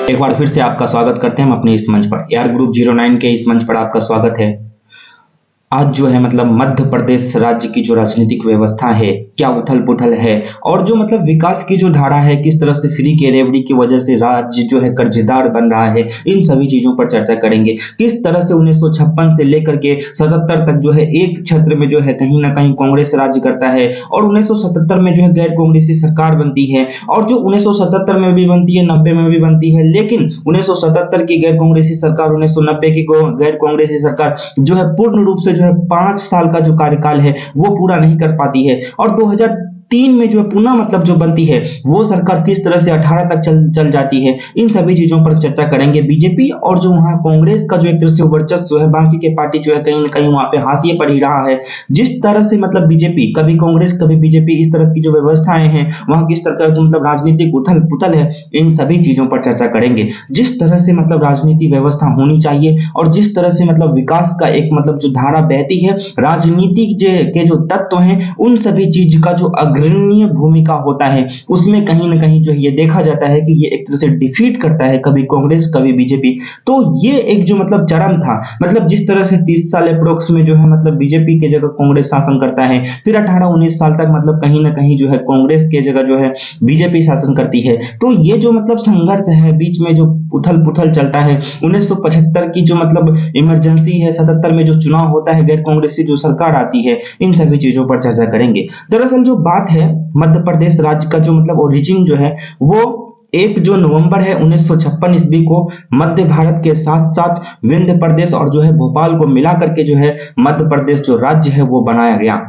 एक बार फिर से आपका स्वागत करते हैं हम अपने इस मंच पर। यार ग्रुप 09 के इस मंच पर आपका स्वागत है। आज जो है मतलब मध्य प्रदेश राज्य की जो राजनीतिक व्यवस्था है, क्या उथल पुथल है, और जो मतलब विकास की जो धारा है, किस तरह से फ्री की रेवड़ी की वजह से राज्य जो है कर्जदार बन रहा है, इन सभी चीजों पर चर्चा करेंगे। किस तरह से 1956 से लेकर के 77 तक जो है एक क्षेत्र में जो है कहीं ना कहीं कांग्रेस राज्य करता है, और 1977 में जो है गैर कांग्रेसी सरकार बनती है, और जो 1977 में भी बनती है, 90 में भी बनती है, लेकिन 1977 की गैर कांग्रेसी सरकार 1990 की गैर कांग्रेसी सरकार जो है पूर्ण रूप से जो है 5 साल का जो कार्यकाल है वो पूरा नहीं कर पाती है, और 2003 में जो है पुनः मतलब जो बनती है वो सरकार किस तरह से 18 तक चल जाती है। इन सभी चीजों पर चर्चा करेंगे। बीजेपी और जो वहां कांग्रेस का जो एक तरह से वर्चस्व है, बाकी के पार्टी जो है कहीं ना कहीं वहां पे हाशिए पर ही रहा है। जिस तरह से मतलब बीजेपी कभी कांग्रेस कभी बीजेपी, इस तरह की जो व्यवस्थाएं हैं वहां किस तरह का जो मतलब राजनीतिक उथल पुथल है, इन सभी चीजों पर चर्चा करेंगे। जिस तरह से मतलब राजनीति व्यवस्था होनी चाहिए और जिस तरह से मतलब विकास का एक मतलब जो धारा बहती है, राजनीति के जो तत्व हैं, उन सभी चीज का जो अग्रणी भूमिका होता है, उसमें कहीं ना कहीं जो ये देखा जाता है कि ये एक तरह से डिफीट करता है कभी कांग्रेस कभी बीजेपी। तो ये एक जो मतलब चरण था, मतलब जिस तरह से 30 साल अप्रोक्स में जो है मतलब बीजेपी के जगह कांग्रेस शासन करता है, फिर 18-19 साल तक मतलब कहीं ना कहीं जो है कांग्रेस के जगह जो है बीजेपी शासन करती है। तो ये जो मतलब संघर्ष है, बीच में जो उथल पुथल चलता है, 1975 की जो मतलब इमरजेंसी है, 77 में जो चुनाव होता है, गैर कांग्रेसी जो सरकार आती है, इन सभी चीजों पर चर्चा करेंगे। दरअसल जो बात है मध्य प्रदेश राज्य का जो मतलब ओरिजिन जो है वो 1 जो नवंबर है 1956 ईस्वी को मध्य भारत के साथ साथ विंध्य प्रदेश और जो है भोपाल को मिला करके जो है मध्य प्रदेश जो राज्य है वो बनाया गया।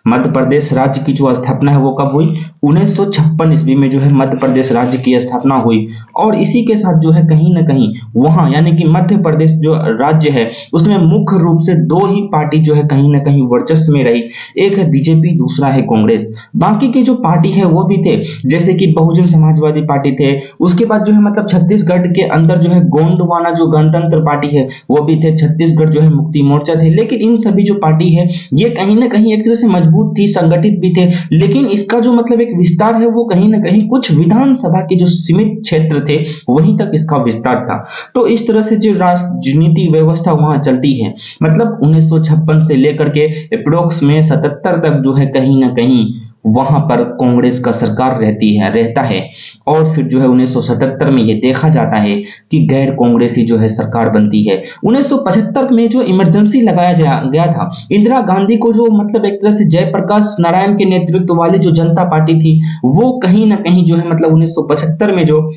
मध्य प्रदेश राज्य की जो स्थापना है वो कब हुई? 1956 ईस्वी में जो है मध्य प्रदेश राज्य की स्थापना हुई, और इसी के साथ जो है कहीं ना कहीं वहां यानी कि मध्य प्रदेश जो राज्य है उसमें मुख्य रूप से 2 ही पार्टी जो है कहीं ना कहीं वर्चस्व में रही। एक है बीजेपी, दूसरा है कांग्रेस। बाकी की जो पार्टी है वो भी थे, जैसे कि बहुजन समाजवादी पार्टी थे, उसके बाद जो है मतलब छत्तीसगढ़ के अंदर जो है गोंडवाना जो गणतंत्र पार्टी है वो भी थे, छत्तीसगढ़ जो है मुक्ति मोर्चा थे। लेकिन इन सभी जो पार्टी है ये कहीं ना कहीं एक तरह से मजबूत थी, संगठित भी थे, लेकिन इसका जो मतलब एक विस्तार है वो कहीं ना कहीं कुछ विधानसभा के जो सीमित क्षेत्र थे वहीं तक इसका विस्तार था। तो इस तरह से जो राजनीति व्यवस्था वहां चलती है, मतलब 1956 से लेकर के अप्रोक्स में 77 तक जो है कहीं ना कहीं वहां पर कांग्रेस का सरकार रहता है, और फिर जो है 1977 में ये देखा जाता है कि गैर कांग्रेसी जो है सरकार बनती है। 1975 में जो इमरजेंसी लगाया गया था, इंदिरा गांधी को जो मतलब एक तरह से जयप्रकाश नारायण के नेतृत्व वाली जो जनता पार्टी थी वो कहीं ना कहीं जो है मतलब 1975 में जो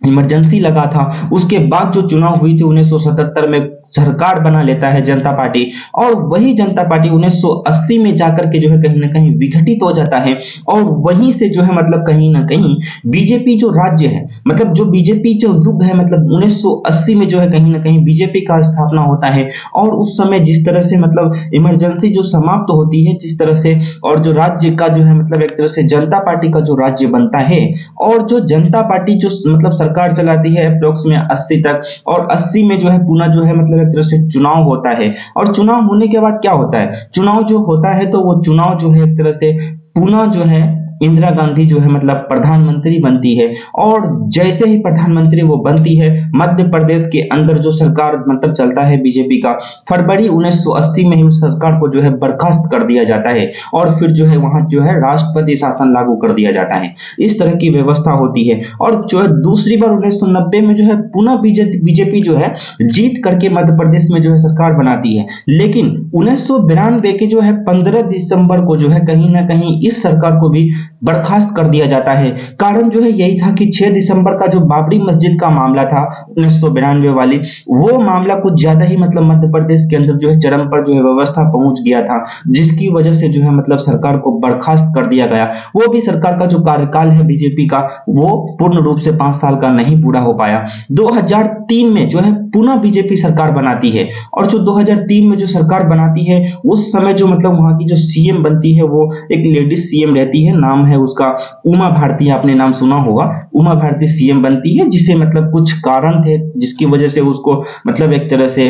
इमरजेंसी लगा था, उसके बाद जो चुनाव हुई थी 1977 में सरकार बना लेता है जनता पार्टी, और वही जनता पार्टी 1980 में जाकर के जो है कहीं ना कहीं विघटित हो जाता है, और वहीं से जो है मतलब कहीं ना कहीं बीजेपी जो राज्य है, मतलब जो बीजेपी जो युग है, मतलब 1980 में जो है कहीं ना कहीं बीजेपी का स्थापना होता है। और उस समय जिस तरह से मतलब इमरजेंसी जो समाप्त होती है जिस तरह से, और जो राज्य का जो है मतलब एक तरह से जनता पार्टी का जो राज्य बनता है, और जो जनता पार्टी जो मतलब सरकार चलाती है अप्रोक्स में 80 तक, और 80 में जो है पुनः जो है मतलब एक तरह से चुनाव होता है, और चुनाव होने के बाद क्या होता है, चुनाव जो होता है तो वो चुनाव जो है एक तरह से पुनः जो है इंदिरा गांधी जो है मतलब प्रधानमंत्री बनती है, और जैसे ही प्रधानमंत्री वो बनती है, मध्य प्रदेश के अंदर जो सरकार मतलब चलता है बीजेपी का, फरवरी 1980 में ही उस सरकार को जो है बर्खास्त कर दिया जाता है, और फिर जो है वहां जो है राष्ट्रपति शासन लागू कर दिया जाता है। इस तरह की व्यवस्था होती है, और जो है दूसरी बार 1990 में जो है पुनः बीजेपी जो है जीत करके मध्य प्रदेश में जो है सरकार बनाती है, लेकिन 1992 के जो है 15 दिसंबर को जो है कहीं ना कहीं इस सरकार को भी बर्खास्त कर दिया जाता है। कारण जो है यही था कि 6 दिसंबर का जो बाबरी मस्जिद का मामला था 1992 वाली, वो मामला कुछ ज्यादा ही मतलब मध्य प्रदेश के अंदर जो है चरम पर जो है व्यवस्था पहुंच गया था, जिसकी वजह से जो है मतलब सरकार को बर्खास्त कर दिया गया। वो भी सरकार का जो कार्यकाल है बीजेपी का वो पूर्ण रूप से 5 साल का नहीं पूरा हो पाया। 2003 में जो है पुनः बीजेपी सरकार बनाती है, और जो 2003 में जो सरकार बनाती है उस समय जो मतलब वहां की जो सीएम बनती है वो एक लेडीज सीएम रहती है, नाम है उसका उमा भारती, आपने नाम सुना होगा। उमा भारती सीएम बनती है, जिसे मतलब कुछ कारण थे जिसकी वजह से उसको मतलब एक तरह से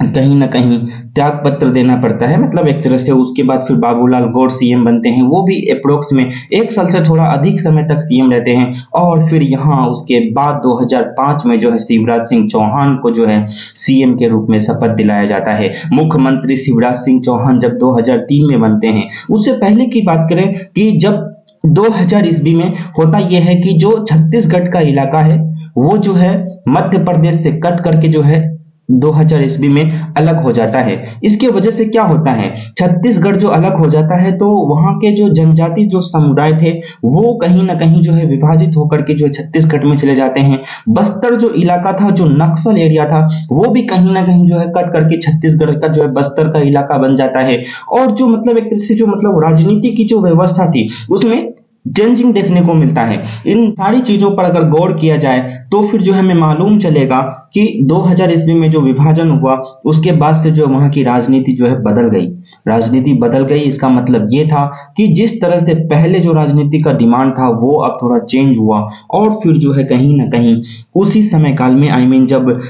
कहीं ना कहीं त्याग पत्र देना पड़ता है, मतलब एक तरह से। उसके बाद फिर बाबूलाल गौर सीएम बनते हैं, वो भी अप्रोक्स में 1 साल से थोड़ा अधिक समय तक सीएम रहते हैं। और फिर यहाँ उसके बाद 2005 में जो है शिवराज सिंह चौहान को जो है सीएम के रूप में शपथ दिलाया जाता है। मुख्यमंत्री शिवराज सिंह चौहान जब 2003 में बनते हैं, उससे पहले की बात करें कि जब 2000 ईस्वी में होता यह है कि जो छत्तीसगढ़ का इलाका है वो जो है मध्य प्रदेश से कट करके जो है 2000 ईस्वी में अलग हो जाता है। इसके वजह से क्या होता है, छत्तीसगढ़ जो अलग हो जाता है तो वहां के जो जनजाति जो समुदाय थे वो कहीं ना कहीं जो है विभाजित होकर के जो छत्तीसगढ़ में चले जाते हैं। बस्तर जो इलाका था, जो नक्सल एरिया था, वो भी कहीं ना कहीं जो है कट करके छत्तीसगढ़ का जो है बस्तर का इलाका बन जाता है। और जो मतलब एक तरह से जो मतलब राजनीति की जो व्यवस्था थी उसमें चेंजिंग देखने को मिलता है। इन सारी चीजों पर अगर गौर किया जाए तो फिर जो हमें मालूम चलेगा कि 2000 ईस्वी में जो विभाजन हुआ उसके बाद से जो वहां की राजनीति जो है बदल गई। राजनीति बदल गई, इसका मतलब ये था कि जिस तरह से पहले जो राजनीति का डिमांड था वो अब थोड़ा चेंज हुआ। और फिर जो है कहीं ना कहीं उसी समय काल में जब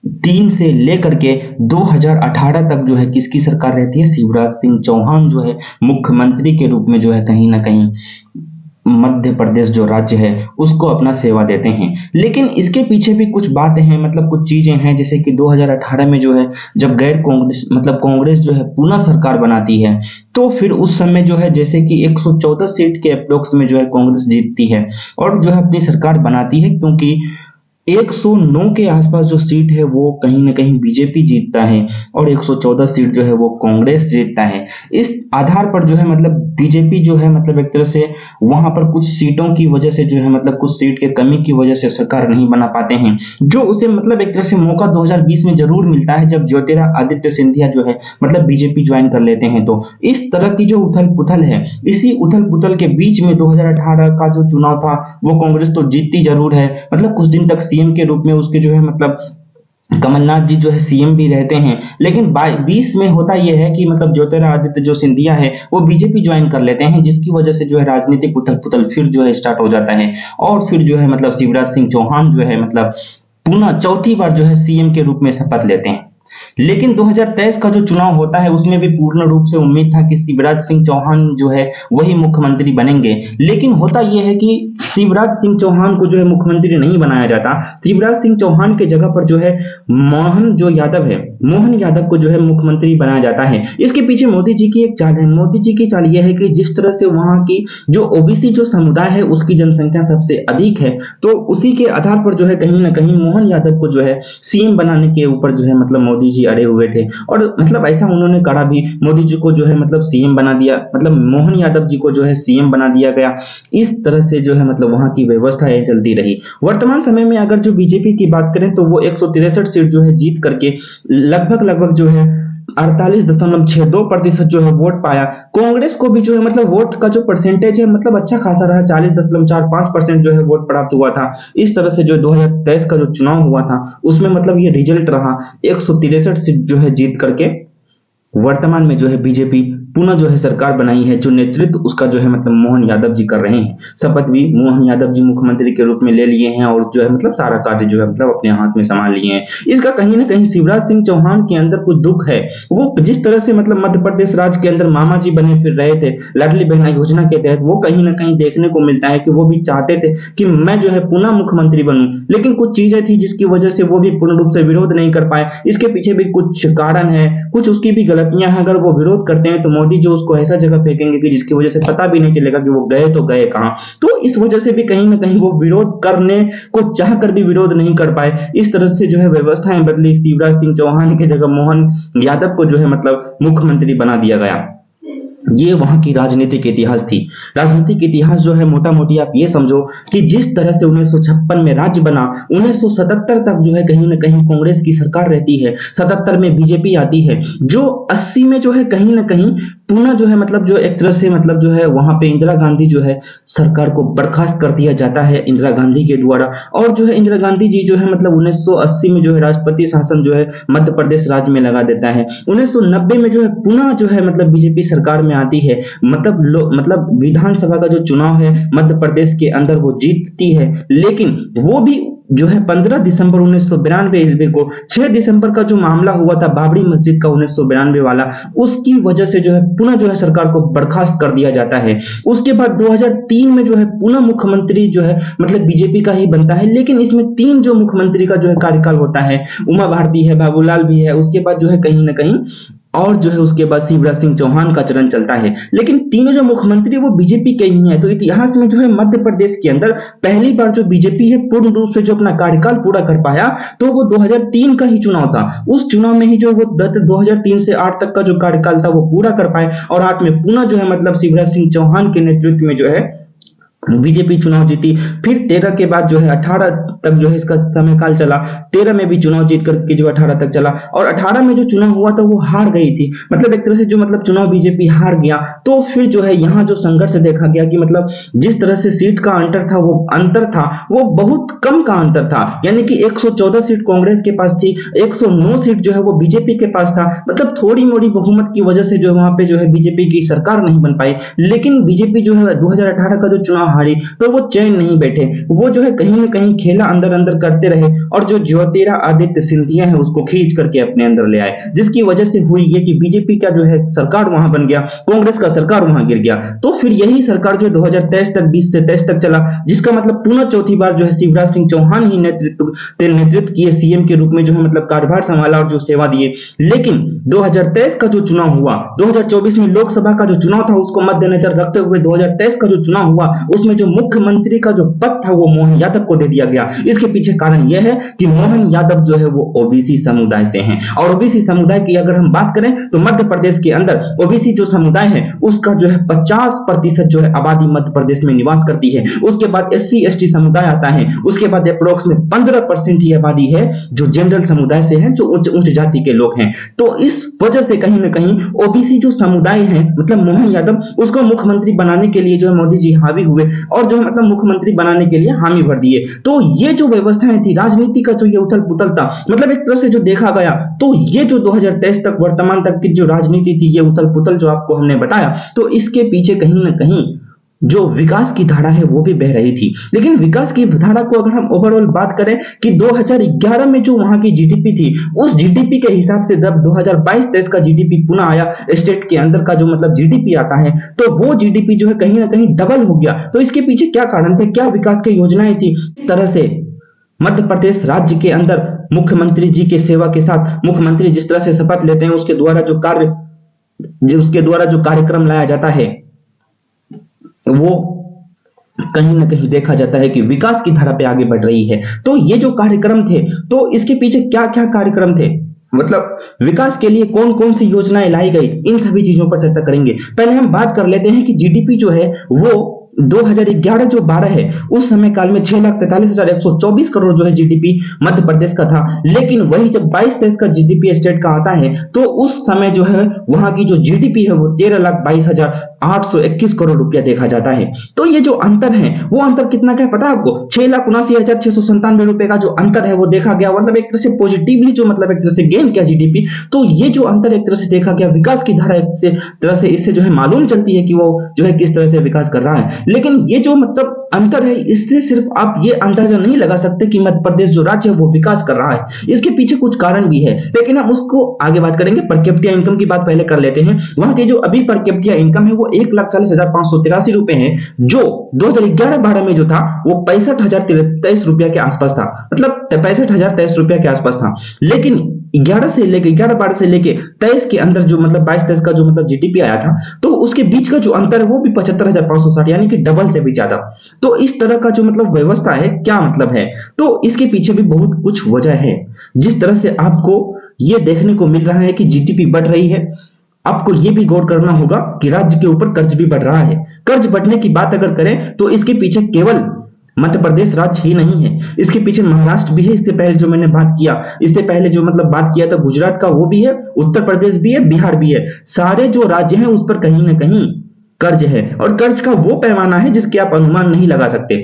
2003 से लेकर के 2018 तक जो है किसकी सरकार रहती है, शिवराज सिंह चौहान जो है मुख्यमंत्री के रूप में जो है कहीं ना कहीं मध्य प्रदेश जो राज्य है उसको अपना सेवा देते हैं। लेकिन इसके पीछे भी कुछ बातें हैं, मतलब कुछ चीजें हैं, जैसे कि 2018 में जो है जब गैर कांग्रेस मतलब कांग्रेस जो है पुनः सरकार बनाती है तो फिर उस समय जो है जैसे कि 114 सीट के अप्रोक्स में जो है कांग्रेस जीतती है और जो है अपनी सरकार बनाती है, क्योंकि 109 के आसपास जो सीट है वो कहीं ना कहीं बीजेपी जीतता है और 114 सीट जो है वो कांग्रेस जीतता है। इस आधार पर जो है मतलब बीजेपी जो है मतलब एक तरह से वहां पर कुछ सीटों की वजह से जो है मतलब कुछ सीट के कमी की वजह से सरकार नहीं बना पाते हैं, जो उसे मतलब एक तरह से मौका 2020 में जरूर मिलता है जब ज्योतिरादित्य सिंधिया जो है मतलब बीजेपी ज्वाइन कर लेते हैं। तो इस तरह की जो उथल पुथल है, इसी उथल पुथल के बीच में 2018 का जो चुनाव था वो कांग्रेस तो जीतती जरूर है, मतलब कुछ दिन तक सीएम के रूप में उसके जो है मतलब कमलनाथ जी जो है सीएम भी रहते हैं। लेकिन 20 में होता यह है कि मतलब ज्योतिरादित्य जो सिंधिया है वो बीजेपी ज्वाइन कर लेते हैं, जिसकी वजह से जो है राजनीतिक उथल पुथल फिर जो है स्टार्ट हो जाता है। और फिर जो है मतलब शिवराज सिंह चौहान जो है मतलब पुनः चौथी बार जो है सीएम के रूप में शपथ लेते हैं। लेकिन 2023 का जो चुनाव होता है उसमें भी पूर्ण रूप से उम्मीद था कि शिवराज सिंह चौहान जो है वही मुख्यमंत्री बनेंगे। लेकिन होता यह है कि शिवराज सिंह चौहान को जो है मुख्यमंत्री नहीं बनाया जाता। शिवराज सिंह चौहान के जगह पर जो है मोहन यादव को जो है मुख्यमंत्री बनाया जाता है। इसके पीछे मोदी जी की एक चाल है। मोदी जी की चाल यह है कि जिस तरह से वहां की जो ओबीसी जो समुदाय है उसकी जनसंख्या सबसे अधिक है, तो उसी के आधार पर जो है कहीं ना कहीं मोहन यादव को जो है सीएम बनाने के ऊपर जो है मतलब मोदी जी अड़े हुए थे। और मतलब ऐसा उन्होंने करा भी, मोदी जी को जो है मतलब सीएम बना दिया, मतलब मोहन यादव जी को जो है सीएम बना दिया गया। इस तरह से जो है मतलब वहां की व्यवस्था है चलती रही। वर्तमान समय में अगर जो बीजेपी की बात करें तो वो 163 सीट जो है जीत करके लगभग जो है 48.62% जो है वोट पाया। कांग्रेस को भी जो है मतलब वोट का जो परसेंटेज है मतलब अच्छा खासा रहा, 40.45% जो है वोट प्राप्त हुआ था। इस तरह से जो 2023 का जो चुनाव हुआ था उसमें मतलब ये रिजल्ट रहा, 163 सीट जो है जीत करके वर्तमान में जो है बीजेपी पुनः जो है सरकार बनाई है। जो नेतृत्व उसका जो है मतलब मोहन यादव जी कर रहे हैं। शपथ भी मोहन यादव जी मुख्यमंत्री के रूप में ले लिए हैं और जो है मतलब सारा कार्य जो है मतलब अपने हाथ में संभाल लिए हैं। इसका कहीं ना कहीं शिवराज सिंह चौहान के अंदर कुछ दुख है। वो जिस तरह से मतलब मध्य प्रदेश राज्य के अंदर मामा जी बने फिर रहे थे लाडली बहना योजना के तहत, वो कहीं ना कहीं देखने को मिलता है कि वो भी चाहते थे कि मैं जो है पुनः मुख्यमंत्री बनूं, लेकिन कुछ चीजें थी जिसकी वजह से वो भी पूर्ण रूप से विरोध नहीं कर पाए। इसके पीछे भी कुछ कारण है, कुछ उसकी भी गलतियां हैं। अगर वो विरोध करते हैं तो मोदी जो उसको ऐसा जगह फेंकेंगे कि जिसकी वजह से पता भी नहीं चलेगा कि वो गए तो गए कहां। तो इस वजह से भी कहीं ना कहीं वो विरोध करने को चाह कर भी विरोध नहीं कर पाए। इस तरह से जो है व्यवस्थाएं बदली, शिवराज सिंह चौहान की जगह मोहन यादव को जो है मतलब मुख्यमंत्री बना दिया गया। ये वहां की राजनीतिक इतिहास थी। राजनीतिक इतिहास जो है मोटा मोटी आप ये समझो कि जिस तरह से 1956 में राज्य बना, 1977 तक जो है कहीं ना कहीं कांग्रेस की सरकार रहती है, 77 में बीजेपी आती है, जो 80 में जो है कहीं ना कहीं पुनः जो है मतलब जो एक तरह से मतलब जो है वहां पे इंदिरा गांधी जो है सरकार को बर्खास्त कर दिया जाता है इंदिरा गांधी के द्वारा। और जो है इंदिरा गांधी जी जो है मतलब 1980 में जो है राष्ट्रपति शासन जो है मध्य प्रदेश राज्य में लगा देता है। 1990 में जो है पुनः जो है मतलब बीजेपी सरकार में में आती है, मतलब विधानसभा का जो चुनाव है मध्य प्रदेश के अंदर वो जीतती है, लेकिन वो भी जो है 15 दिसंबर 1992 ईस्वी को 6 दिसंबर का जो मामला हुआ था बाबरी मस्जिद का 1992 वाला, उसकी वजह से जो है पुनः जो है सरकार को बर्खास्त कर दिया जाता है। उसके बाद 2003 में जो है पुनः मुख्यमंत्री जो है मतलब बीजेपी का ही बनता है, लेकिन इसमें 3 जो मुख्यमंत्री का जो है कार्यकाल होता है, उमा भारती है, बाबूलाल भी है, उसके बाद जो है कहीं ना कहीं और जो है उसके बाद शिवराज सिंह चौहान का चरण चलता है, लेकिन तीनों जो मुख्यमंत्री वो बीजेपी के ही हैं। तो इतिहास में जो है मध्य प्रदेश के अंदर पहली बार जो बीजेपी है पूर्ण रूप से जो अपना कार्यकाल पूरा कर पाया तो वो 2003 का ही चुनाव था। उस चुनाव में ही जो वो 2003 से 8 तक का जो कार्यकाल था वो पूरा कर पाए और 8 में पुनः जो है मतलब शिवराज सिंह चौहान के नेतृत्व में जो है बीजेपी चुनाव जीती। फिर 13 के बाद जो है 18 तक जो है इसका समय काल चला, 13 में भी चुनाव जीत करके जो 18 तक चला और 18 में जो चुनाव हुआ था वो हार गई थी, मतलब एक तरह से जो मतलब चुनाव बीजेपी हार गया। तो फिर जो है यहाँ जो संघर्ष देखा गया कि मतलब जिस तरह से सीट का अंतर था वो बहुत कम का अंतर था, यानी कि 114 सीट कांग्रेस के पास थी, 109 सीट जो है वो बीजेपी के पास था, मतलब थोड़ी मोड़ी बहुमत की वजह से जो है वहां पे जो है बीजेपी की सरकार नहीं बन पाई। लेकिन बीजेपी जो है 2018 का जो चुनाव हारी तो वो चैन नहीं बैठे, वो जो है कहीं ना कहीं खेला अंदर अंदर करते रहे और जो ज्योतिरादित्य सिंधिया है उसको खींच करके अपने अंदर ले आए, जिसकी वजह से हुई ये कि बीजेपी का जो है सरकार वहां बन गया, कांग्रेस का सरकार वहां गिर गया। तो फिर यही सरकार जो 2023 तक 20 से 23 तक चला, जिसका मतलब पुनः चौथी बार जो है शिवराज सिंह चौहान ही नेतृत्व किए सीएम के रूप में जो है मतलब कार्यभार संभाला और जो सेवा दिए। लेकिन 2023 का जो चुनाव हुआ, 2024 में लोकसभा का जो चुनाव था उसको मद्देनजर रखते हुए 2023 का जो चुनाव हुआ उसमें जो मुख्यमंत्री का जो पद था वो मोहन यादव को दे दिया गया। इसके पीछे कारण यह है कि मोहन यादव जो है वो ओबीसी समुदाय से हैं और ओबीसी समुदाय की अगर हम बात करें तो मध्य प्रदेश के अंदर ओबीसी जो समुदाय है उसका जो है 50% जो है आबादी मध्य प्रदेश में निवास करती है। उसके बाद एससी एसटी समुदाय आता है, उसके बाद अप्रोक्स में 15% ही आबादी है जो जनरल समुदाय से है, जो उच्च जाति के लोग हैं। तो इस वजह से कहीं ना कहीं ओबीसी जो समुदाय है मतलब मोहन यादव उसको मुख्यमंत्री बनाने के लिए जो है मोदी जी हावी हुए और जो है मतलब मुख्यमंत्री बनाने के लिए हामी भर दिए। तो ये जो व्यवस्थाएं थी, राजनीति का जो ये उथल पुथल था, मतलब एक तरह से जो देखा गया तो ये जो 2023 तक वर्तमान तक की जो राजनीति थी, ये उथल पुथल जो आपको हमने बताया, तो इसके पीछे कहीं ना कहीं जो विकास की धारा है वो भी बह रही थी। लेकिन विकास की धारा को अगर हम ओवरऑल बात करें कि 2011 में जो वहां की जीडीपी थी उस जीडीपी के हिसाब से जब 2022-23 का जीडीपी पुनः आया, स्टेट के अंदर का जो मतलब जीडीपी आता है तो वो जीडीपी जो है कहीं ना कहीं डबल हो गया। तो इसके पीछे क्या कारण थे, क्या विकास की योजनाएं थी? इस तरह से मध्य प्रदेश राज्य के अंदर मुख्यमंत्री जी के सेवा के साथ मुख्यमंत्री जिस तरह से शपथ लेते हैं उसके द्वारा जो कार्यक्रम लाया जाता है वो कहीं ना कहीं देखा जाता है कि विकास की धारा पे आगे बढ़ रही है। तो ये जो कार्यक्रम थे तो इसके पीछे क्या क्या कार्यक्रम थे, मतलब विकास के लिए कौन कौन सी योजनाएं लाई गई, इन सभी चीजों पर चर्चा करेंगे। पहले हम बात कर लेते हैं कि जीडीपी जो है वो 2011 जो 12 है उस समय काल में 6,43,124 करोड़ जो है जीडीपी मध्य प्रदेश का था। लेकिन वही जब 22-23 का जीडीपी स्टेट का आता है तो उस समय जो है वहां की जो जीडीपी है वो 13,22,821 करोड़ रुपया देखा जाता है। तो ये जो अंतर है वो अंतर कितना का है पता है आपको? 6,79,697 रुपए का जो अंतर है वो देखा गया, मतलब एक तरह से पॉजिटिवली जो मतलब एक तरह से गेन किया जीडीपी। तो ये जो अंतर एक तरह से देखा गया, विकास की धारा एक तरह से इससे जो है मालूम चलती है कि वो जो है किस तरह से विकास कर रहा है। लेकिन ये जो मतलब अंतर है इससे सिर्फ आप ये अंदाजा नहीं लगा सकते कि मध्य प्रदेश जो राज्य है वो विकास कर रहा है, इसके पीछे कुछ कारण भी है, लेकिन हम उसको आगे बात करेंगे। पर कैपिटा इनकम की बात पहले कर लेते हैं। वहां की जो अभी पर कैपिटा इनकम है वो 1,40,583 रुपए है, जो 2011-12 में जो था वो 65,023 रुपया के आसपास था, मतलब 65,023 रुपया के आसपास था। लेकिन 11 से लेके 11-12 से लेके 23 के अंदर जो मतलब 22-23 का जो मतलब जीडीपी आया था तो उसके बीच का जो अंतर है वो भी 75,560, यानी कि डबल से भी ज्यादा। तो इस तरह का जो मतलब व्यवस्था है, क्या मतलब है, तो इसके पीछे भी बहुत कुछ वजह है। जिस तरह से आपको ये देखने को मिल रहा है कि जीडीपी बढ़ रही है, आपको ये भी गौर करना होगा कि राज्य के ऊपर कर्ज भी बढ़ रहा है। कर्ज बढ़ने की बात अगर करें तो इसके पीछे केवल मध्य प्रदेश राज्य ही नहीं है, इसके पीछे महाराष्ट्र भी है। इससे पहले जो मैंने बात किया, इससे पहले जो मतलब बात किया था गुजरात का, वो भी है, उत्तर प्रदेश भी है, बिहार भी है। सारे जो राज्य हैं उस पर कहीं ना कहीं कर्ज है और कर्ज का वो पैमाना है जिसके आप अनुमान नहीं लगा सकते।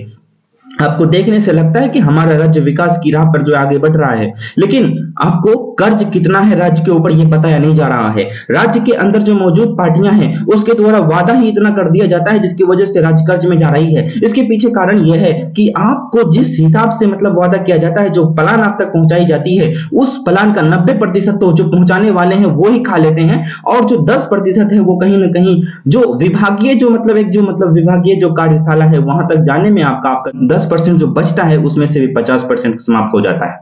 आपको देखने से लगता है कि हमारा राज्य विकास की राह पर जो आगे बढ़ रहा है, लेकिन आपको कर्ज कितना है राज्य के ऊपर ये बताया नहीं जा रहा है। राज्य के अंदर जो मौजूद पार्टियां हैं उसके द्वारा वादा ही इतना कर दिया जाता है जिसकी वजह से राज्य कर्ज में जा रही है। इसके पीछे कारण यह है कि आपको जिस हिसाब से मतलब वादा किया जाता है, जो प्लान आप तक पहुंचाई जाती है, उस प्लान का 90% तो जो पहुंचाने वाले हैं वो ही खा लेते हैं, और जो 10% है वो कहीं ना कहीं जो विभागीय जो मतलब एक जो मतलब विभागीय जो कार्यशाला है वहां तक जाने में आपका आपका 10% जो बचता है उसमें से भी 50% समाप्त हो जाता है।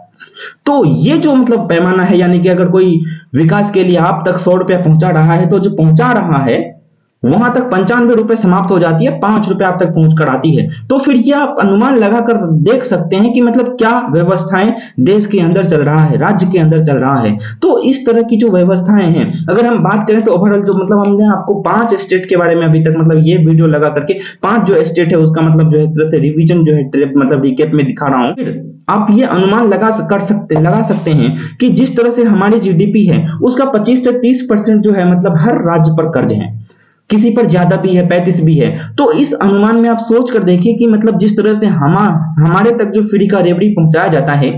तो ये जो मतलब पैमाना है, यानी कि अगर कोई विकास के लिए आप तक 100 रुपया पहुंचा रहा है तो जो पहुंचा रहा है वहां तक 95 रुपए समाप्त हो जाती है, 5 रुपए आप तक पहुंच कर आती है। तो फिर ये आप अनुमान लगाकर देख सकते हैं कि मतलब क्या व्यवस्थाएं देश के अंदर चल रहा है, राज्य के अंदर चल रहा है। तो इस तरह की जो व्यवस्थाएं हैं, अगर हम बात करें तो ओवरऑल जो मतलब हमने आपको 5 स्टेट के बारे में अभी तक मतलब ये वीडियो लगा करके 5 जो स्टेट है उसका मतलब जो है एक तरह से रिवीजन जो है मतलब रिकेप में दिखा रहा हूं। फिर आप ये अनुमान लगा सकते हैं कि जिस तरह से हमारी जीडीपी है उसका 25 से 30% जो है मतलब हर राज्य पर कर्ज है, किसी पर ज्यादा भी है, 35 भी है। तो इस अनुमान में आप सोच कर देखिए कि मतलब जिस तरह से हमारे तक जो फ्री का रेवड़ी पहुंचाया जाता है,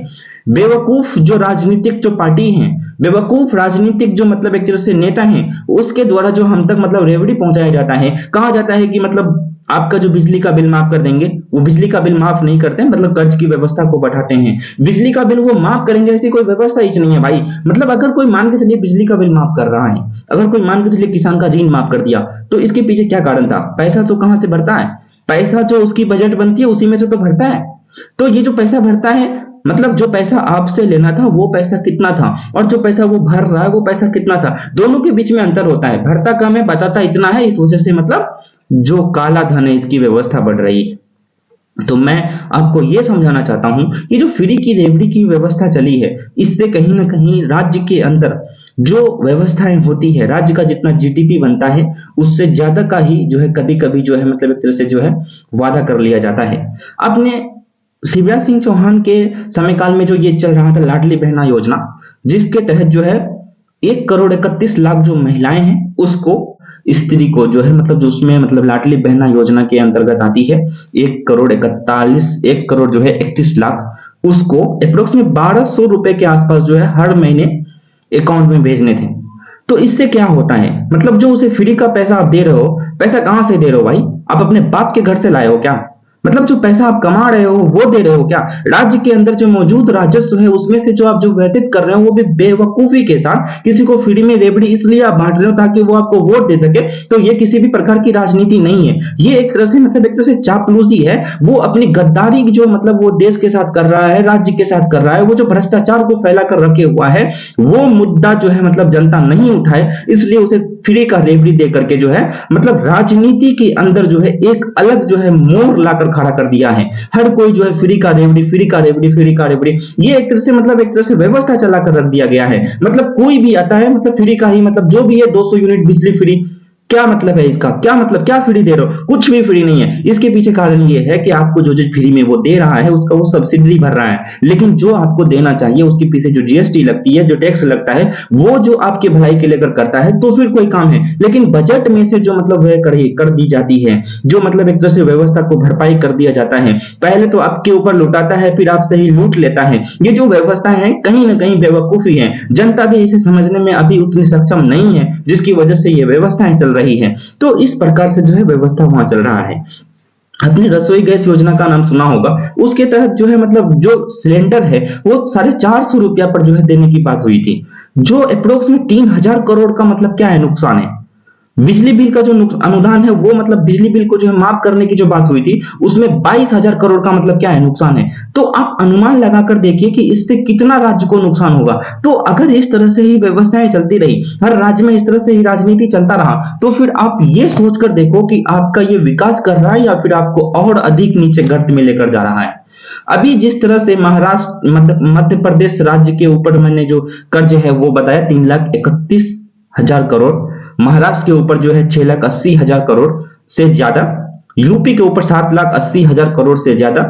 बेवकूफ जो राजनीतिक जो पार्टी हैं, बेवकूफ राजनीतिक जो मतलब एक तरह से नेता हैं, उसके द्वारा जो हम तक मतलब रेवड़ी पहुंचाया जाता है, कहा जाता है कि मतलब आपका जो बिजली का बिल माफ कर देंगे, वो बिजली का बिल माफ नहीं करते, मतलब कर्ज की व्यवस्था को बढ़ाते हैं। बिजली का बिल वो माफ करेंगे ऐसी कोई व्यवस्था ही नहीं है भाई। मतलब अगर कोई मान के चलिए बिजली का बिल माफ कर रहा है, अगर कोई मान के चलिए किसान का ऋण माफ कर दिया, तो इसके पीछे क्या कारण था? पैसा तो कहां से भरता है? पैसा जो उसकी बजट बनती है उसी में से तो भरता है। तो ये जो पैसा भरता है, मतलब जो पैसा आपसे लेना था वो पैसा कितना था, और जो पैसा वो भर रहा है वो पैसा कितना था, दोनों के बीच में अंतर होता है। भरता कम है, बताता इतना है, इस वजह से मतलब जो काला धन है इसकी व्यवस्था बढ़ रही है। तो मैं आपको यह समझाना चाहता हूं कि जो फ्री की रेवड़ी की व्यवस्था चली है, इससे कहीं ना कहीं राज्य के अंदर जो व्यवस्थाएं होती है, राज्य का जितना जीडीपी बनता है उससे ज्यादा का ही जो है कभी कभी जो है मतलब एक तरह से जो है वादा कर लिया जाता है। आपने शिवराज सिंह चौहान के समय काल में जो ये चल रहा था लाडली बहना योजना, जिसके तहत जो है 1,31,00,000 जो महिलाएं हैं उसको, स्त्री को जो है मतलब जो उसमें मतलब लाडली बहना योजना के अंतर्गत आती है, 1 करोड़ जो है 31 लाख उसको अप्रोक्स में 1,200 रुपए के आसपास जो है हर महीने अकाउंट में भेजने थे। तो इससे क्या होता है, मतलब जो उसे फ्री का पैसा आप दे रहे हो, पैसा कहां से दे रहे हो भाई? आप अपने बाप के घर से लाए हो क्या? मतलब जो पैसा आप कमा रहे हो वो दे रहे हो क्या? राज्य के अंदर जो मौजूद राजस्व है उसमें से जो आप जो व्यतीत कर रहे हो वो भी बेवकूफी के साथ किसी को फ्री में रेवड़ी इसलिए आप बांट रहे हो ताकि वो आपको वोट दे सके। तो ये किसी भी प्रकार की राजनीति नहीं है, ये एक तरह से मतलब एक तरह से चापलूसी है। वो अपनी गद्दारी जो मतलब वो देश के साथ कर रहा है, राज्य के साथ कर रहा है, वो जो भ्रष्टाचार को फैला कर रखे हुआ है वो मुद्दा जो है मतलब जनता नहीं उठाए, इसलिए उसे फ्री का रेवड़ी दे करके जो है मतलब राजनीति के अंदर जो है एक अलग जो है मोड़ लाकर खड़ा कर दिया है। हर कोई जो है फ्री का रेवड़ी, फ्री का रेवड़ी, फ्री का रेवड़ी, ये एक तरह से मतलब एक तरह से व्यवस्था चला कर रख दिया गया है। मतलब कोई भी आता है मतलब फ्री का ही, मतलब जो भी है 200 यूनिट बिजली फ्री, क्या मतलब है इसका? क्या मतलब, क्या फ्री दे रहे हो? कुछ भी फ्री नहीं है। इसके पीछे कारण ये है कि आपको जो जो फ्री में वो दे रहा है उसका वो सब्सिडी भर रहा है, लेकिन जो आपको देना चाहिए उसके पीछे जो जीएसटी लगती है, जो टैक्स लगता है, वो जो आपके भलाई के लिए करता है तो फिर कोई काम है। लेकिन बजट में से जो मतलब व्यय कर दी जाती है, जो मतलब एक तरह से व्यवस्था को भरपाई कर दिया जाता है, पहले तो आपके ऊपर लुटाता है फिर आपसे ही लूट लेता है। ये जो व्यवस्था है कहीं ना कहीं बेवकूफी है, जनता भी इसे समझने में अभी उतनी सक्षम नहीं है, जिसकी वजह से ये व्यवस्थाएं चल रही है। तो इस प्रकार से जो है व्यवस्था वहां चल रहा है। अपनी रसोई गैस योजना का नाम सुना होगा, उसके तहत जो है मतलब जो सिलेंडर है वो 450 रुपया पर जो है देने की बात हुई थी, जो अप्रोक्स में 3,000 करोड़ का मतलब क्या है नुकसान है। बिजली बिल का जो अनुदान है वो मतलब बिजली बिल को जो है माफ करने की जो बात हुई थी उसमें 22,000 करोड़ का मतलब क्या है नुकसान है। तो आप अनुमान लगाकर देखिए कि इससे कितना राज्य को नुकसान होगा। तो अगर इस तरह से ही व्यवस्थाएं चलती रही, हर राज्य में इस तरह से ही राजनीति चलता रहा, तो फिर आप ये सोचकर देखो कि आपका ये विकास कर रहा है या फिर आपको और अधिक नीचे गर्त में लेकर जा रहा है। अभी जिस तरह से महाराष्ट्र मध्य प्रदेश राज्य के ऊपर मैंने जो कर्ज है वो बताया 3,31,000 करोड़, महाराष्ट्र के ऊपर जो है 6,80,000 करोड़ से ज्यादा, यूपी के ऊपर 7,80,000 करोड़ से ज्यादा,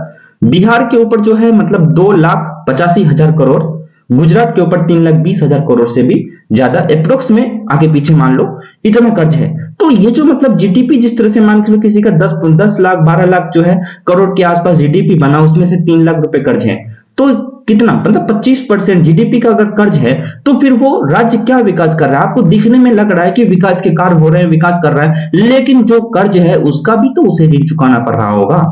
बिहार के ऊपर जो है मतलब 2,85,000 करोड़, गुजरात के ऊपर 3,20,000 करोड़ से भी ज्यादा अप्रोक्स में आगे पीछे मान लो इतना कर्ज है। तो ये जो मतलब जीडीपी जिस तरह से मान के लो किसी का 10 लाख 12 लाख जो है करोड़ के आसपास जीडीपी बना, उसमें से 3 लाख रुपए कर्ज है, तो कितना मतलब 25% जीडीपी का अगर कर्ज है तो फिर वो राज्य क्या विकास कर रहा है? आपको दिखने में लग रहा है कि विकास के कार्य हो रहे हैं, विकास कर रहा है, लेकिन जो कर्ज है उसका भी तो उसे ऋण चुकाना पड़ रहा होगा।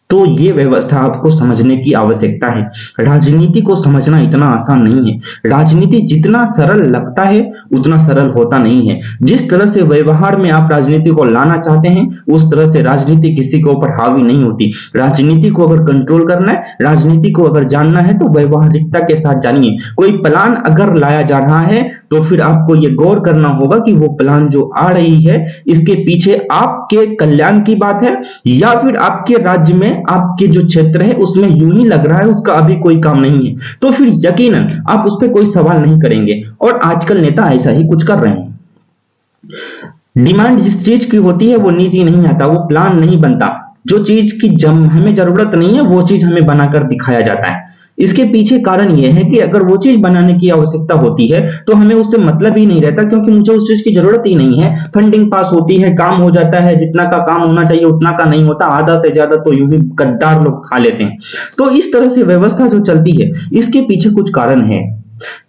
तो ये व्यवस्था आपको समझने की आवश्यकता है। राजनीति को समझना इतना आसान नहीं है। राजनीति जितना सरल लगता है उतना सरल होता नहीं है। जिस तरह से व्यवहार में आप राजनीति को लाना चाहते हैं उस तरह से राजनीति किसी के ऊपर हावी नहीं होती। राजनीति को अगर कंट्रोल करना है, राजनीति को अगर जानना है तो व्यवहारिकता के साथ जानिए। कोई प्लान अगर लाया जा रहा है तो फिर आपको ये गौर करना होगा कि वो प्लान जो आ रही है इसके पीछे आपके कल्याण की बात है या फिर आपके राज्य में आपके जो क्षेत्र है उसमें यूं ही लग रहा है उसका अभी कोई काम नहीं है, तो फिर यकीनन आप उस पर कोई सवाल नहीं करेंगे। और आजकल नेता ऐसा ही कुछ कर रहे हैं। डिमांड जिस चीज की होती है वो नीति नहीं आता, वो प्लान नहीं बनता। जो चीज की हमें जरूरत नहीं है वो चीज हमें बनाकर दिखाया जाता है। इसके पीछे कारण यह है कि अगर वो चीज बनाने की आवश्यकता होती है तो हमें उससे मतलब ही नहीं रहता, क्योंकि मुझे उस चीज की जरूरत ही नहीं है। फंडिंग पास होती है, काम हो जाता है, जितना का काम होना चाहिए उतना का नहीं होता, आधा से ज्यादा तो यूं ही गद्दार लोग खा लेते हैं। तो इस तरह से व्यवस्था जो चलती है इसके पीछे कुछ कारण है।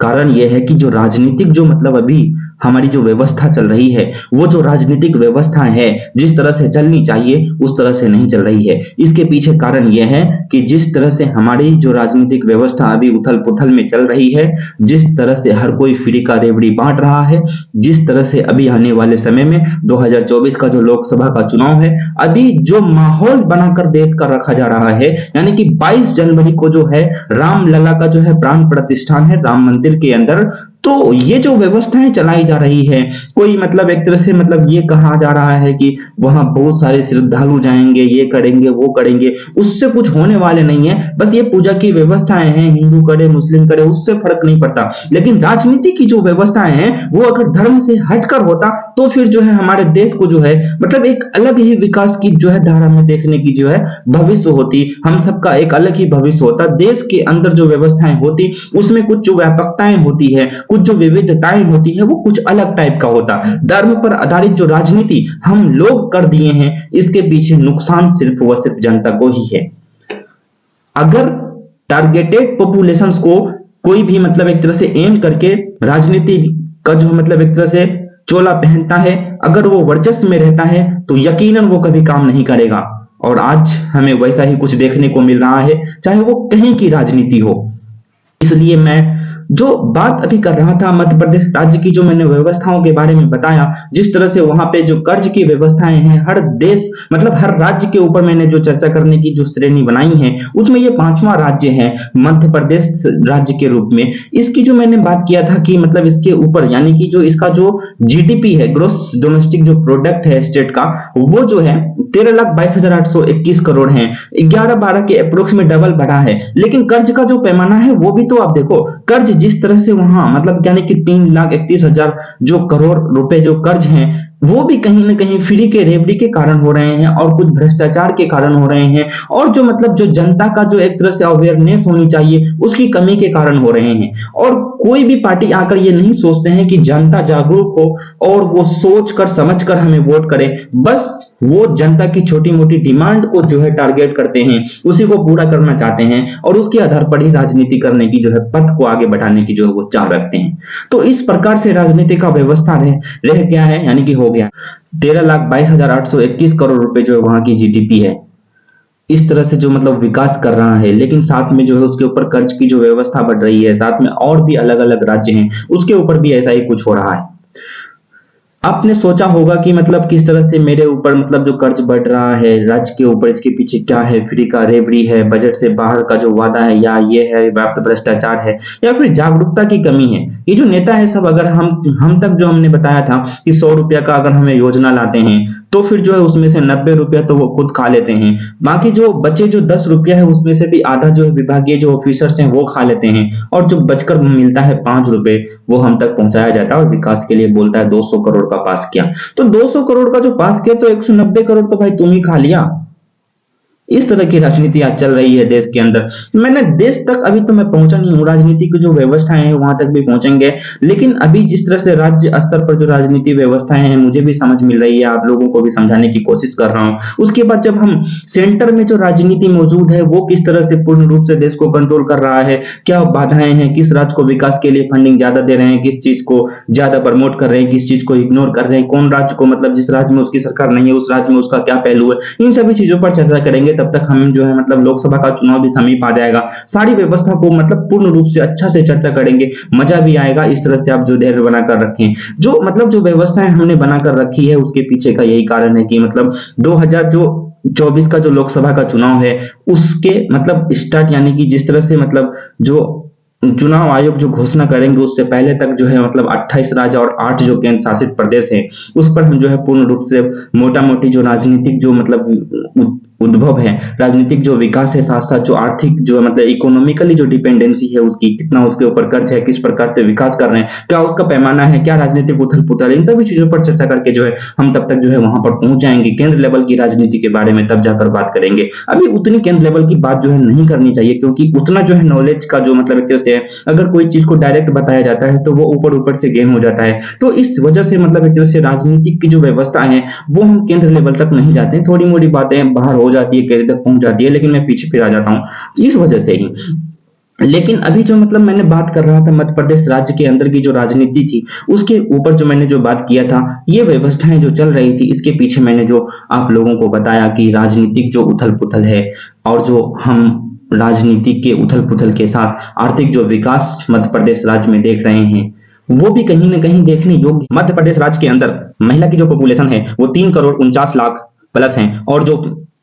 कारण यह है कि जो राजनीतिक जो मतलब अभी हमारी जो व्यवस्था चल रही है वो जो राजनीतिक व्यवस्था है जिस तरह से चलनी चाहिए उस तरह से नहीं चल रही है। इसके पीछे कारण यह है कि जिस तरह से हमारी जो राजनीतिक व्यवस्था अभी उथल पुथल में चल रही है, जिस तरह से हर कोई फ्री का रेवड़ी बांट रहा है, जिस तरह से अभी आने वाले समय में 2024 का जो लोकसभा का चुनाव है, अभी जो माहौल बनाकर देश का रखा जा रहा है, यानी कि 22 जनवरी को जो है रामलला का जो है प्राण प्रतिष्ठान है राम मंदिर के अंदर, तो ये जो व्यवस्थाएं चलाई जा रही है, कोई मतलब एक तरह से मतलब ये कहा जा रहा है कि वहां बहुत सारे श्रद्धालु जाएंगे, ये करेंगे वो करेंगे, उससे कुछ होने वाले नहीं है। बस ये पूजा की व्यवस्थाएं हैं, हिंदू करे मुस्लिम करे उससे फर्क नहीं पड़ता। लेकिन राजनीति की जो व्यवस्थाएं हैं वो अगर धर्म से हटकर होता तो फिर जो है हमारे देश को जो है मतलब एक अलग ही विकास की जो है धारा में देखने की जो है भविष्य होती, हम सबका एक अलग ही भविष्य होता। देश के अंदर जो व्यवस्थाएं होती उसमें कुछ जो व्यापकताएं होती है, कुछ जो विविधताएं होती है वो कुछ अलग टाइप का होता। धर्म पर आधारित जो राजनीति हम लोग कर दिए हैं इसके पीछे नुकसान सिर्फ व सिर्फ जनता को ही है। अगर टारगेटेड पॉपुलेशंस को कोई भी मतलब एक तरह से एम करके राजनीति का जो मतलब एक तरह से चोला पहनता है, अगर वो वर्चस्व में रहता है तो यकीनन वो कभी काम नहीं करेगा। और आज हमें वैसा ही कुछ देखने को मिल रहा है, चाहे वो कहीं की राजनीति हो। इसलिए मैं जो बात अभी कर रहा था मध्य प्रदेश राज्य की, जो मैंने व्यवस्थाओं के बारे में बताया, जिस तरह से वहां पे जो कर्ज की व्यवस्थाएं हैं, हर देश मतलब हर राज्य के ऊपर मैंने जो चर्चा करने की जो श्रेणी बनाई है उसमें ये 5वां राज्य है मध्य प्रदेश राज्य के रूप में। इसकी जो मैंने बात किया था कि मतलब इसके ऊपर यानी कि जो इसका जो जीडीपी है, ग्रोस डोमेस्टिक जो प्रोडक्ट है स्टेट का, वो जो है 13,22,821 करोड़ है, 11-12 के अप्रोक्स में डबल बढ़ा है। लेकिन कर्ज का जो पैमाना है वो भी तो आप देखो, कर्ज जिस तरह से वहां मतलब यानी कि 3,31,000 जो करोड़ रुपए जो कर्ज हैं वो भी कहीं ना कहीं फ्री के रेवड़ी के कारण हो रहे हैं और कुछ भ्रष्टाचार के कारण हो रहे हैं, और जो मतलब जो जनता का जो एक तरह से अवेयरनेस होनी चाहिए उसकी कमी के कारण हो रहे हैं। और कोई भी पार्टी आकर ये नहीं सोचते हैं कि जनता जागरूक हो और वो सोच कर समझ कर हमें वोट करे, बस वो जनता की छोटी मोटी डिमांड को जो है टारगेट करते हैं, उसी को पूरा करना चाहते हैं और उसके आधार पर ही राजनीति करने की जो है पथ को आगे बढ़ाने की जो है वो चाह रखते हैं। तो इस प्रकार से राजनीति का व्यवस्था रह गया है, यानी कि हो गया 13,22,821 करोड़ रुपए जो है वहां की जीडीपी है। इस तरह से जो मतलब विकास कर रहा है, लेकिन साथ में जो है उसके ऊपर कर्ज की जो व्यवस्था बढ़ रही है, साथ में और भी अलग अलग राज्य हैं उसके ऊपर भी ऐसा ही कुछ हो रहा है। आपने सोचा होगा कि मतलब किस तरह से मेरे ऊपर मतलब जो कर्ज बढ़ रहा है राज्य के ऊपर, इसके पीछे क्या है, फ्री का रेवड़ी है, बजट से बाहर का जो वादा है, या ये है व्याप्त भ्रष्टाचार है, या फिर जागरूकता की कमी है। ये जो नेता है सब, अगर हम तक जो हमने बताया था कि 100 रुपया का अगर हमें योजना लाते हैं तो फिर जो है उसमें से 90 रुपया तो वो खुद खा लेते हैं, बाकी जो बचे जो 10 रुपया है उसमें से भी आधा जो विभागीय जो ऑफिसर्स हैं वो खा लेते हैं, और जो बचकर मिलता है 5 रुपए वो हम तक पहुंचाया जाता है और विकास के लिए बोलता है 200 करोड़ का पास किया। तो 200 करोड़ का जो पास किया तो 190 करोड़ तो भाई तुम ही खा लिया। इस तरह की राजनीति आज चल रही है देश के अंदर। मैंने देश तक अभी तो मैं पहुंचा नहीं हूँ, राजनीति की जो व्यवस्थाएं हैं वहां तक भी पहुंचेंगे, लेकिन अभी जिस तरह से राज्य स्तर पर जो राजनीति व्यवस्थाएं हैं मुझे भी समझ मिल रही है, आप लोगों को भी समझाने की कोशिश कर रहा हूँ। उसके बाद जब हम सेंटर में जो राजनीति मौजूद है वो किस तरह से पूर्ण रूप से देश को कंट्रोल कर रहा है, क्या बाधाएं हैं, किस राज्य को विकास के लिए फंडिंग ज्यादा दे रहे हैं, किस चीज को ज्यादा प्रमोट कर रहे हैं, किस चीज को इग्नोर कर रहे हैं, कौन राज्य को मतलब जिस राज्य में उसकी सरकार नहीं है उस राज्य में उसका क्या पहलू है, इन सभी चीजों पर चर्चा करेंगे। तब तक हम जो है मतलब लोकसभा का चुनाव भी समीप आ जाएगा, सारी व्यवस्था को मतलब पूर्ण रूप से अच्छा से चर्चा करेंगे, मजा भी आएगा। इस तरह से आप जो धैर्य बनाकर रखें, जो मतलब जो व्यवस्थाएं हमने बनाकर रखी है उसके पीछे का यही कारण है कि मतलब 2024 का जो लोकसभा का चुनाव है उसके मतलब स्टार्ट यानी कि जिस तरह से मतलब जो चुनाव आयोग जो घोषणा करेंगे उससे पहले तक जो है मतलब 28 राज्य और 8 जो केंद्र शासित प्रदेश है उस पर हम जो है पूर्ण रूप से मोटा मोटी जो राजनीतिक जो मतलब उद्भव है, राजनीतिक जो विकास है, साथ साथ जो आर्थिक जो मतलब इकोनॉमिकली जो डिपेंडेंसी है उसकी, कितना उसके ऊपर कर्ज है, किस प्रकार से विकास कर रहे हैं, क्या उसका पैमाना है, क्या राजनीतिक उथल पुथल, इन सभी चीजों पर चर्चा करके जो है हम तब तक जो है वहां पर पहुंच जाएंगे। केंद्र लेवल की राजनीति के बारे में तब जाकर बात करेंगे। अभी उतनी केंद्र लेवल की बात जो है नहीं करनी चाहिए, क्योंकि उतना जो है नॉलेज का जो मतलब एक तरह से है, अगर कोई चीज को डायरेक्ट बताया जाता है तो वो ऊपर ऊपर से गेन हो जाता है। तो इस वजह से मतलब एक तरह से राजनीतिक की जो व्यवस्था है वो हम केंद्र लेवल तक नहीं जाते हैं, थोड़ी मोड़ी बातें बाहर हो जाती है, केंद्र तक पहुंच जाती है, लेकिन मैं पीछे फिर आ जाता हूँ इस वजह से ही। लेकिन अभी जो मतलब मैंने बात कर रहा था मध्य प्रदेश राज्य के अंदर की जो राजनीति थी उसके ऊपर जो मैंने जो बात किया था, ये व्यवस्थाएं जो चल रही थी इसके पीछे मैंने जो आप लोगों को बताया कि राजनीतिक जो उथल पुथल है और जो हम राजनीति के उथल पुथल के साथ आर्थिक जो विकास मध्य प्रदेश राज्य में देख रहे हैं वो भी कहीं ना कहीं देखने योग्य। मध्य प्रदेश राज्य के अंदर महिला की जो पॉपुलेशन है वो 3,49,00,000 प्लस है, और जो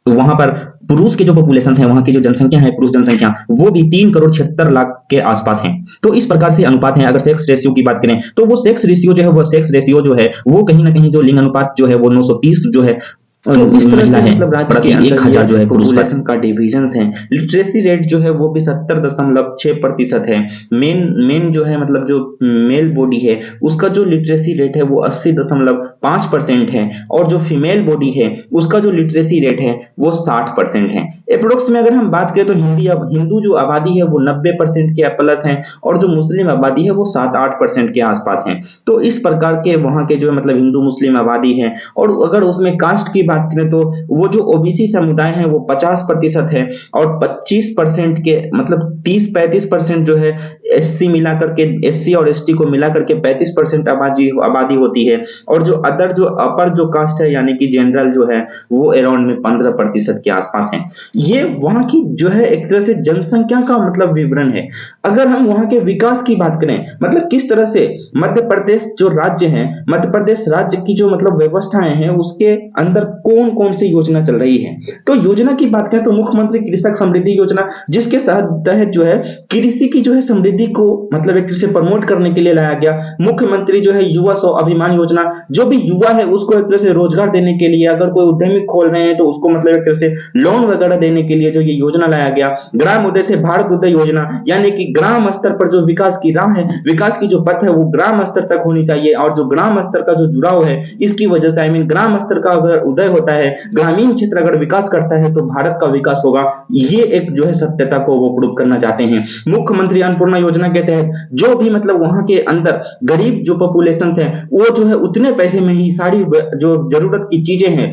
वहां पर पुरुष के जो पॉपुलेशन है, वहां की जो जनसंख्या है, पुरुष जनसंख्या वो भी 3,76,00,000 के आसपास है। तो इस प्रकार से अनुपात है। अगर सेक्स रेशियो की बात करें तो वो सेक्स रेशियो जो है वो कहीं ना कहीं जो लिंग अनुपात जो है वो 930 जो है तो इस तरह से मतलब राज्य के अंदर 1,000 जो है पॉपुलेशन का डिविजन है। लिटरेसी रेट जो है वो भी 70.6% है। मेन जो है मतलब जो मेल बॉडी है उसका जो लिटरेसी रेट है वो 80.5% है, और जो फीमेल बॉडी है उसका जो लिटरेसी रेट है वो 60% है। अप्रोक्स में अगर हम बात करें तो हिंदू जो आबादी है वो 90% के प्लस है, और जो मुस्लिम आबादी है वो 7-8% के आसपास है। तो इस प्रकार के वहां के जो मतलब हिंदू मुस्लिम आबादी है, और अगर उसमें कास्ट की बात करें तो वो जो ओबीसी समुदाय है वो 50% है, और 25% के मतलब 30-35% जो है एससी मिलाकर के, एससी और एसटी को मिलाकर के 35% आबादी होती है, और जो अदर जो अपर जो कास्ट है यानी कि जनरल जो है वो अराउंड में 15% के आसपास है। ये वहां की जो है एक तरह से जनसंख्या का मतलब विवरण है। अगर हम वहां के विकास की बात करें मतलब किस तरह से मध्य प्रदेश जो राज्य है, मध्य प्रदेश राज्य की जो मतलब व्यवस्थाएं हैं उसके अंदर कौन कौन सी योजना चल रही है, तो योजना की बात करें तो मुख्यमंत्री कृषक समृद्धि योजना, जिसके तहत जो है कृषि की जो है समृद्धि को मतलब एक तरह से प्रमोट करने के लिए लाया गया। मुख्यमंत्री जो है युवा स्वाभिमान योजना, जो भी युवा है उसको एक तरह से रोजगार देने के लिए, अगर कोई उद्यमी खोल रहे हैं तो उसको मतलब एक तरह से लोन वगैरह देने के लिए जो ये योजना लाया गया। ग्राम उदय से भारत उदय योजना, यानी कि ग्राम स्तर पर जो विकास की राह है, विकास की जो पथ है वो ग्राम स्तर तक होनी चाहिए, और जो ग्राम स्तर का जो जुड़ाव है इसकी वजह से ग्राम स्तर का अगर उदय होता है, ग्रामीण क्षेत्र अगर विकास करता है तो भारत का विकास होगा। ये एक जो है सत्यता को वो प्रूव करना चाहते हैं। मुख्यमंत्री अन्नपूर्णा योजना के तहत जो भी मतलब वहां के अंदर गरीब जो पॉपुलेशन है वो जो है उतने पैसे में ही सारी जो जरूरत की चीजें हैं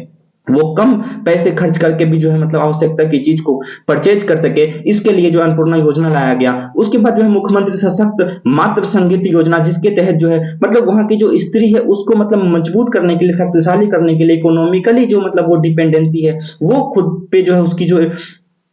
वो कम पैसे खर्च करके भी जो है मतलब आवश्यकता की चीज को परचेज कर सके, इसके लिए जो अन्नपूर्णा योजना लाया गया। उसके बाद जो है मुख्यमंत्री सशक्त मातृ संगीत योजना, जिसके तहत जो है मतलब वहां की जो स्त्री है उसको मतलब मजबूत करने के लिए, शक्तिशाली करने के लिए, इकोनॉमिकली जो मतलब वो डिपेंडेंसी है वो खुद पे जो है उसकी जो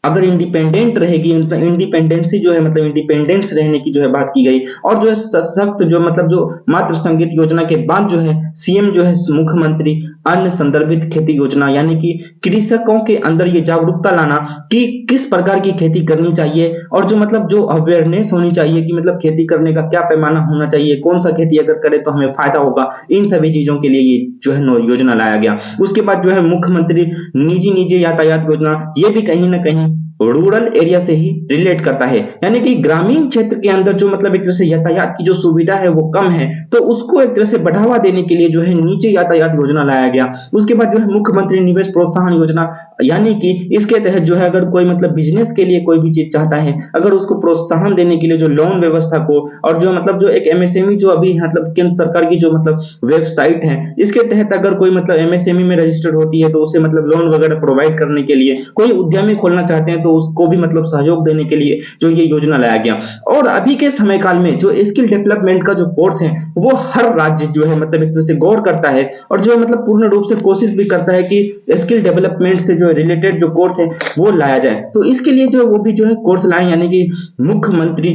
अगर इंडिपेंडेंट रहेगी, इंडिपेंडेंसी जो है मतलब इंडिपेंडेंस रहने की जो है बात की गई। और जो है सशक्त जो मतलब जो मातृ संगीत योजना के बाद जो है सीएम जो है मुख्यमंत्री अन्न संदर्भित खेती योजना, यानी कि कृषकों के अंदर ये जागरूकता लाना कि किस प्रकार की खेती करनी चाहिए, और जो मतलब जो अवेयरनेस होनी चाहिए कि मतलब खेती करने का क्या पैमाना होना चाहिए, कौन सा खेती अगर करे तो हमें फायदा होगा, इन सभी चीजों के लिए ये जो है योजना लाया गया। उसके बाद जो है मुख्यमंत्री निजी यातायात योजना, ये भी कहीं ना कहीं रूरल एरिया से ही रिलेट करता है, यानी कि ग्रामीण क्षेत्र के अंदर जो मतलब एक तरह से यातायात की जो सुविधा है वो कम है, तो उसको एक तरह से बढ़ावा देने के लिए जो है निजी यातायात योजना लाया गया। उसके बाद जो है मुख्यमंत्री निवेश प्रोत्साहन योजना, यानी कि इसके तहत जो है अगर कोई मतलब बिजनेस के लिए कोई भी चीज चाहता है, अगर उसको प्रोत्साहन देने के लिए जो लोन व्यवस्था को, और जो मतलब जो एक एमएसएमई जो अभी मतलब केंद्र सरकार की जो मतलब वेबसाइट है, इसके तहत अगर कोई मतलब एमएसएमई में रजिस्टर्ड होती है तो उसे मतलब लोन वगैरह प्रोवाइड करने के लिए, कोई उद्यमी खोलना चाहते हैं तो उसको भी मतलब सहयोग देने के लिए जो ये योजना लाया गया। और अभी के समय काल में जो स्किल डेवलपमेंट का जो कोर्स है वो हर राज्य जो है मतलब एक तरह से गौर करता है, और जो है मतलब पूर्ण रूप से कोशिश भी करता है कि स्किल डेवलपमेंट से जो रिलेटेड जो कोर्स है वो लाया जाए। तो इसके लिए जो है वो भी जो है कोर्स लाए, यानी कि मुख्यमंत्री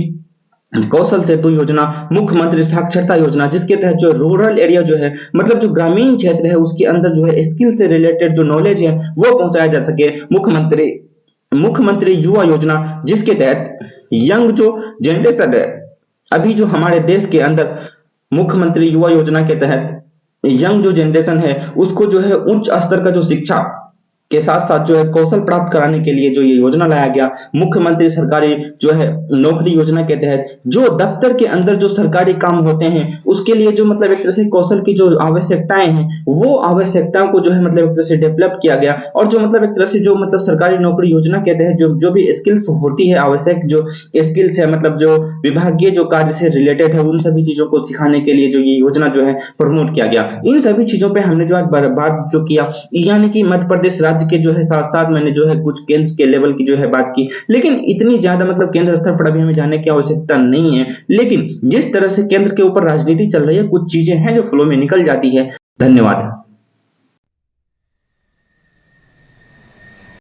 कौशल सेतु योजना, मुख्यमंत्री साक्षरता योजना, जिसके तहत जो रूरल एरिया जो है मतलब जो ग्रामीण क्षेत्र है उसके अंदर जो है स्किल से रिलेटेड जो नॉलेज है वो पहुंचाया जा सके। मुख्यमंत्री मुख्यमंत्री युवा योजना, जिसके तहत यंग जो जनरेशन है अभी जो हमारे देश के अंदर, मुख्यमंत्री युवा योजना के तहत यंग जो जनरेशन है उसको जो है उच्च स्तर का जो शिक्षा के साथ साथ जो है कौशल प्राप्त कराने के लिए जो ये योजना लाया गया। मुख्यमंत्री सरकारी जो है नौकरी योजना के तहत जो दफ्तर के अंदर जो सरकारी काम होते हैं उसके लिए जो मतलब एक तरह से कौशल की जो आवश्यकताएं हैं वो आवश्यकताओं को जो है मतलब एक तरह से डेवलप किया गया, और जो मतलब एक तरह से जो मतलब सरकारी नौकरी योजना के तहत जो जो भी स्किल्स होती है, आवश्यक जो स्किल्स है मतलब जो विभागीय जो कार्य से रिलेटेड है उन सभी चीजों को सिखाने के लिए जो ये योजना जो है प्रमोट किया गया। इन सभी चीजों पे हमने जो आज बात जो किया, यानी कि मध्य प्रदेश राज्य के जो है साथ साथ मैंने जो है कुछ केंद्र के लेवल की जो है बात की, लेकिन इतनी ज्यादा मतलब केंद्र स्तर पर अभी हमें जाने की आवश्यकता नहीं है। लेकिन जिस तरह से केंद्र के ऊपर राजनीति चल रही है कुछ चीजें हैं जो फ्लो में निकल जाती है। धन्यवाद।